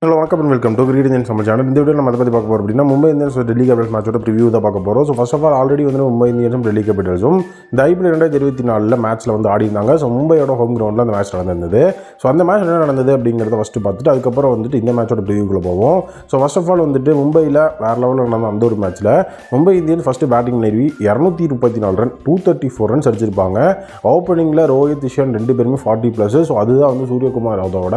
Hello வணக்கம் and welcome to greet Indians நம்ம சேனல். இந்த வீடியோ நம்ம அதை பற்றி பார்க்க போகிறோம் அப்படின்னா மும்பை இந்தியன்ஸ் டெல்லி கேபிட்டல்ஸ் மேட்சோட ப்ரிவியூ தான் பார்க்க போகிறோம். So first of all already வந்து மும்பை இந்தியன்ஸும் டெல்லி கேபிட்டல்ஸும் இந்த ஐபிஎல் 2024 மேட்ச்சில் வந்து ஆடி இருந்தாங்க. ஸோ மும்பையோட ஹோம் கிரவுண்டில் அந்த மேட்ச் நடந்தது. ஸோ அந்த மேட்ச் என்ன நடந்தது அப்படிங்கிறத ஃபஸ்ட்டு பார்த்துட்டு அதுக்கப்புறம் வந்துட்டு இந்த மேட்சோட ப்ரிவியூக்குள்ளே போவோம். ஸோ ஃபர்ஸ்ட் ஆஃப் ஆல் வந்துட்டு மும்பையில் வேறு லெவலில் நடந்த அந்த ஒரு மேட்ச்சில் மும்பை இந்தியன்ஸ் ஃபஸ்ட்டு பேட்டிங் நிறுவி 234 ரன் 234 ரன்ஸ் அடிச்சிருப்பாங்க. ஓப்பனிங்கில் ரோஹித் இஷான் ரெண்டு பேருமே 40+. ஸோ அதுதான் வந்து சூரியகுமார் யாதவோட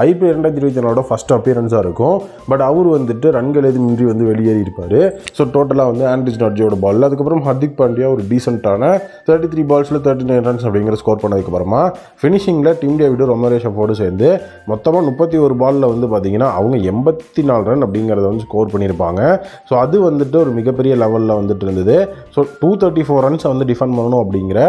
ஐபிஎல் 2024 ஃபஸ்ட் அப்பியரன்ஸாக இருக்கும். பட் அவர் வந்துட்டு ரன்கள் எதுவுமின்றி வந்து வெளியேறி இருப்பார். ஸோ டோட்டலாக வந்து ஆண்ட்ரிஸ் நாட்ஜியோட பால், அதுக்கப்புறம் ஹர்திக் பாண்டியா ஒரு டீசெண்டான 33 பால்ஸில் 39 ரன்ஸ் அப்படிங்கிற ஸ்கோர் பண்ணதுக்கப்புறமா ஃபினிஷிங்கில் டிம் டேவிட் ரொமரோ ஷெஃபோர்டு சேர்ந்து மொத்தமாக 31 பாலில் வந்து பார்த்தீங்கன்னா அவங்க 84 ரன் அப்படிங்கிறத வந்து ஸ்கோர் பண்ணியிருப்பாங்க. ஸோ அது வந்துட்டு ஒரு மிகப்பெரிய லெவலில் வந்துட்டு இருந்தது. ஸோ 234 ரன்ஸை வந்து டிஃபெண்ட் பண்ணணும் அப்படிங்கிற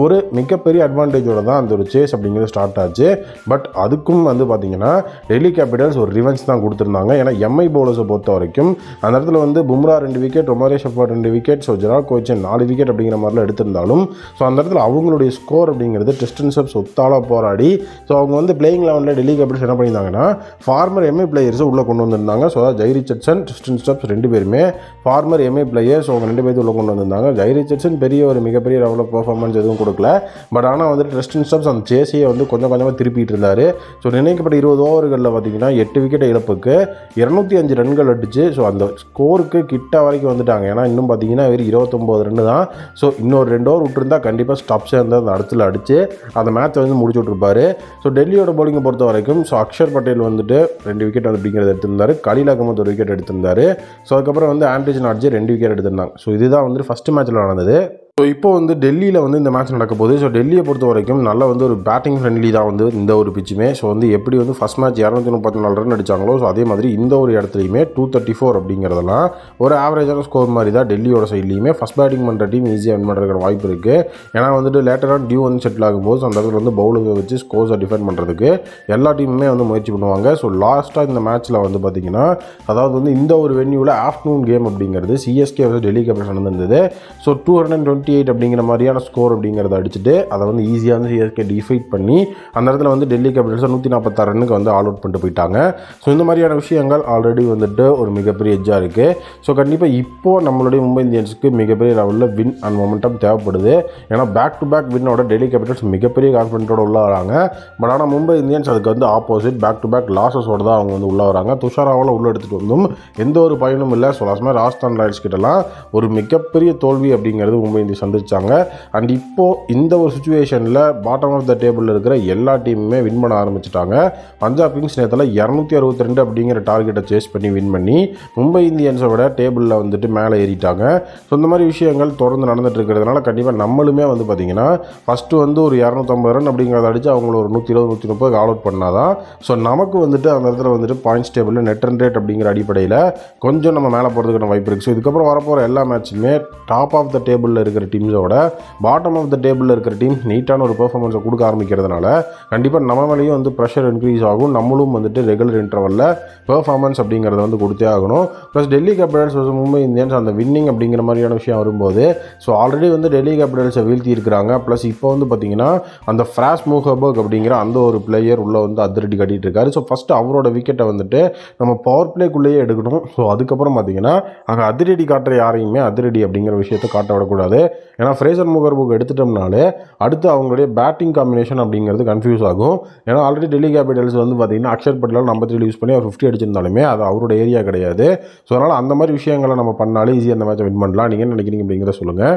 ஒரு மிகப்பெரிய அட்வான்டேஜோட தான் அந்த ஒரு சேஸ் அப்படிங்கிறது ஸ்டார்ட் ஆச்சு. பட் அதுக்கும் வந்து பார்த்தீங்கன்னா டெல்லி கேபிட்டல்ஸ் ஒரு ரிவெஞ்ச் தான் கொடுத்துருந்தாங்க. ஏன்னா எம்ஐ பவுலர்ஸை பொறுத்த வரைக்கும் அந்த இடத்துல வந்து Bumrah 2 wicket, Romario Shepherd 2 wicket, so Gerald கோச்சன் 4 விக்கெட் அப்படிங்கிற மாதிரிலாம் எடுத்திருந்தாலும் ஸோ அந்த இடத்துல அவங்களுடைய ஸ்கோர் அப்படிங்கிறது டெஸ்டன் ஸ்டப்ஸ் ஒத்தாலாக போராடி ஸோ அவங்க வந்து பிளேயிங் லெவலில் டெல்லி கேபிட்டல்ஸ் என்ன பண்ணியிருந்தாங்கன்னா ஃபார்மர் எம்ஐ பிளேயர்ஸை உள்ளே கொண்டு வந்திருந்தாங்க. ஸோ ஜை ரிச்சர்ட்சன், டெஸ்டன் ஸ்டப்ஸ் 2 பேருமே ஃபார்மர் எம்ஐ பிளேயர்ஸ். அவங்க 2 பேர்த்து உள்ளே கொண்டு வந்திருந்தாங்க. ஜை ரிச்சர்ட்சன் பெரிய ஒரு மிகப்பெரிய லெவலில் பெர்ஃபார்மன்ஸ் எதுவும் கொடுக்கல. பட் ஆனால் வந்துட்டு டெஸ்டன் ஸ்டப்ஸ் அந்த சேஸையை வந்து கொஞ்சம் கொஞ்சமாக திருப்பிட்டு இருந்தார். ஸோ நினைக்கப்பட்ட 20 ஓவர்களில் பார்த்தீங்கன்னா 8 விக்கெட் இழப்புக்கு 205 ரன்கள் அடிச்சு ஸோ அந்த ஸ்கோருக்கு கிட்ட வரைக்கும் வந்துட்டாங்க. ஏன்னா இன்னும் பார்த்தீங்கன்னா வெறும் 29 ரன் தான். ஸோ இன்னொரு 2 ஓவர் விட்டுருந்தா கண்டிப்பாக ஸ்டப்ஸே வந்து அந்த இடத்துல அடித்து அந்த மேட்சை வந்து முடிச்சு விட்ருப்பாரு. ஸோ டெல்லியோட பவுலிங்கை பொறுத்த வரைக்கும் ஸோ அக்ஷர் பட்டேல் வந்துட்டு 2 விக்கெட் அப்படிங்கிறத எடுத்திருந்தார். கலீல் அகமது 1 விக்கெட் எடுத்திருந்தார். ஸோ அதுக்கப்புறம் வந்து ஆண்ட்ரிஸ் நாட்ஜி 2 விக்கெட் எடுத்திருந்தாங்க. ஸோ இதுதான் வந்து ஃபஸ்ட்டு மேட்ச்சில் நடந்தது. ஸோ இப்போ வந்து டெல்லியில் வந்து இந்த மேட்ச் நடக்க போகுது. ஸோ டெல்லியை பொறுத்த வரைக்கும் நல்லா வந்து ஒரு பேட்டிங் ஃப்ரெண்ட்லி தான் வந்து இந்த ஒரு பிச்சுமே. ஸோ வந்து எப்படி வந்து ஃபஸ்ட் மேட்ச் 234 ரன் அடித்தாங்களோ ஸோ அதே மாதிரி இந்த ஒரு இடத்துலையுமே 234 அப்படிங்கிறதெல்லாம் ஒரு ஆவரேஜான ஸ்கோர் மாதிரி தான் டெல்லியோட சைட்லையுமே ஃபஸ்ட் பேட்டிங் பண்ணுற டீம் ஈஸியாக வின் பண்ணுறதுக்கு வாய்ப்பு இருக்குது. ஏன்னா வந்துட்டு லேட்டராக டியூ வந்து செட்டில் ஆகும்போது அந்த இடத்துல வந்து பவுலிங்கை வச்சு ஸ்கோர்ஸை டிஃபெண்ட் பண்ணுறதுக்கு எல்லா டீமுமே வந்து முயற்சி பண்ணுவாங்க. ஸோ லாஸ்ட்டாக இந்த மேட்ச்சில் வந்து பார்த்திங்கன்னா அதாவது வந்து இந்த ஒரு வென்யூவில் ஆஃப்டர்நூன் கேம் அப்படிங்கிறது சிஎஸ்கே வந்து டெல்லி கேபிட்டல்ஸ் நடந்தது. ஸோ 228 அப்படிங்கிற மாதிரியான ஸ்கோர் அப்படிங்கிறத அடிச்சுட்டு அதை வந்து ஈஸியாக வந்து சிஎஸ்கே டிஃபைட் பண்ணி அந்த இடத்துல வந்து டெல்லி கேபிட்டல்ஸை 146 ரன்னுக்கு வந்து ஆல் அவுட் பண்ணிட்டு போயிட்டாங்க. ஸோ இந்த மாதிரியான விஷயங்கள் ஆல்ரெடி வந்துட்டு ஒரு மிகப்பெரிய எஜ்ஜாக இருக்குது. ஸோ கண்டிப்பாக இப்போது நம்மளுடைய மும்பை இந்தியன்ஸுக்கு மிகப்பெரிய லெவலில் வின் அண்ட் மொமெண்டம் தேவைப்படுது. ஏன்னா பேக் டு பேக் வின்னோட டெல்லி கேபிட்டல்ஸ் மிகப்பெரிய கான்ஃபிடென்ட்டோட உள்ள வராங்க. பட் ஆனால் மும்பை இந்தியன்ஸ் அதுக்கு வந்து ஆப்போசிட் பேக் டு பேக் லாஸஸோடு தான் அவங்க வந்து உள்ளே வராங்க. துஷாராவில் உள்ளே எடுத்துகிட்டு வந்தும் எந்த ஒரு பயனும் இல்லை. ஸோ லாஸ்ட் மாதிரி ராஜஸ்தான் ராயல்ஸ் கிட்டலாம் ஒரு மிகப்பெரிய தோல்வி அப்படிங்கிறது மும்பை இந்தியன்ஸ் சந்திச்சாங்க. அண்ட் இப்போது இந்த ஒரு சுச்சுவேஷனில் பாட்டம் ஆஃப் த டேபிளில் இருக்கிற எல்லா டீமுமே வின் பண்ண ஆரம்பிச்சிட்டாங்க. பஞ்சாப் கிங்ஸ் நேரத்தில் 262 அப்படிங்கிற டார்கெட்டை சேஸ் பண்ணி வின் பண்ணி மும்பை இந்தியன்ஸோட டேபிளில் வந்துட்டு மேலே ஏறிட்டாங்க. ஸோ இந்த மாதிரி விஷயங்கள் தொடர்ந்து நடந்துட்டு இருக்கிறதுனால கண்டிப்பாக நம்மளுமே வந்து பார்த்திங்கன்னா ஃபஸ்ட்டு வந்து ஒரு 250 ரன் அப்படிங்கிறத அடித்து அவங்கள ஒரு 120 130 ஆல் அவுட் பண்ணால் தான் ஸோ நமக்கு வந்துட்டு அந்த இடத்துல வந்துட்டு பாயிண்ட்ஸ் டேபிளில் நெட் ரன் ரேட் அப்படிங்கிற அடிப்படையில் கொஞ்சம் நம்ம மேலே போகிறதுக்கான வாய்ப்பு இருக்குது. ஸோ இதுக்கப்புறம் வரப்போகிற எல்லா மேட்சுமே டாப் ஆஃப் த டேபிளில் இருக்கிற டீம்ஸோட பாட்டம் ஆஃப் த டேபிளில் இருக்கிற டீம் நீட்டான ஒரு பெர்ஃபார்மன்ஸை கொடுக்க ஆரம்பிக்கிறதுனால கண்டிப்பாக நம்ம மேலேயும் வந்து ப்ரெஷர் இன்க்ரீஸ் ஆகும். நம்மளும் வந்துட்டு ரெகுலர் இன்டர்வலில் பெர்ஃபார்மன்ஸ் அப்படிங்கிறத வந்து கொடுத்தே ஆகணும். Plus Delhi Capitals Mumbai Indians அந்த வின்னிங் அப்படிங்கிற மாதிரியான விஷயம் வரும்போது ஸோ ஆல்ரெடி வந்து டெல்லி கேபிட்டல்ஸை வீழ்த்தி இருக்கிறாங்க. ப்ளஸ் இப்போ வந்து பார்த்திங்கன்னா அந்த ஃப்ராஸ் மூஹபர்க் அப்படிங்கிற அந்த ஒரு பிளேயர் உள்ளே வந்து அதிரடி கட்டிகிட்டு இருக்காரு. ஸோ ஃபஸ்ட்டு அவரோட விக்கெட்டை வந்துட்டு நம்ம பவர் பிளேக்குள்ளேயே எடுக்கணும். ஸோ அதுக்கப்புறம் பார்த்திங்கன்னா அங்கே அதிரடி காட்டுற யாரையுமே அதிரடி அப்படிங்கிற விஷயத்தை காட்ட விடக்கூடாது. ஏன்னா ஃப்ரேசர் மூஹபர்க் எடுத்துட்டோம்னாலே அடுத்து அவங்களுடைய பேட்டிங் காம்பினேஷன் அப்படிங்கிறது கன்ஃபியூஸ் ஆகும். ஏன்னா ஆல்ரெடி டெல்லி கேபிட்டல்ஸ் வந்து பார்த்திங்கன்னா அக்ஷர் பட்டேல் நம்பர் 3 யூஸ் பண்ணி அவர் 50 அடிச்சிருந்தாலுமே அது அவரோட ஏரியா கிடையாது. ஸோ அதனால் அந்த மாதிரி விஷயங்களை நம்ம பண்ணாலே ஈஸியாக அந்த மேட்சை வின் பண்ணலாம். நீங்கள் என்ன நினைக்கிறீங்க அப்படிங்கிறத சொல்லுங்கள்.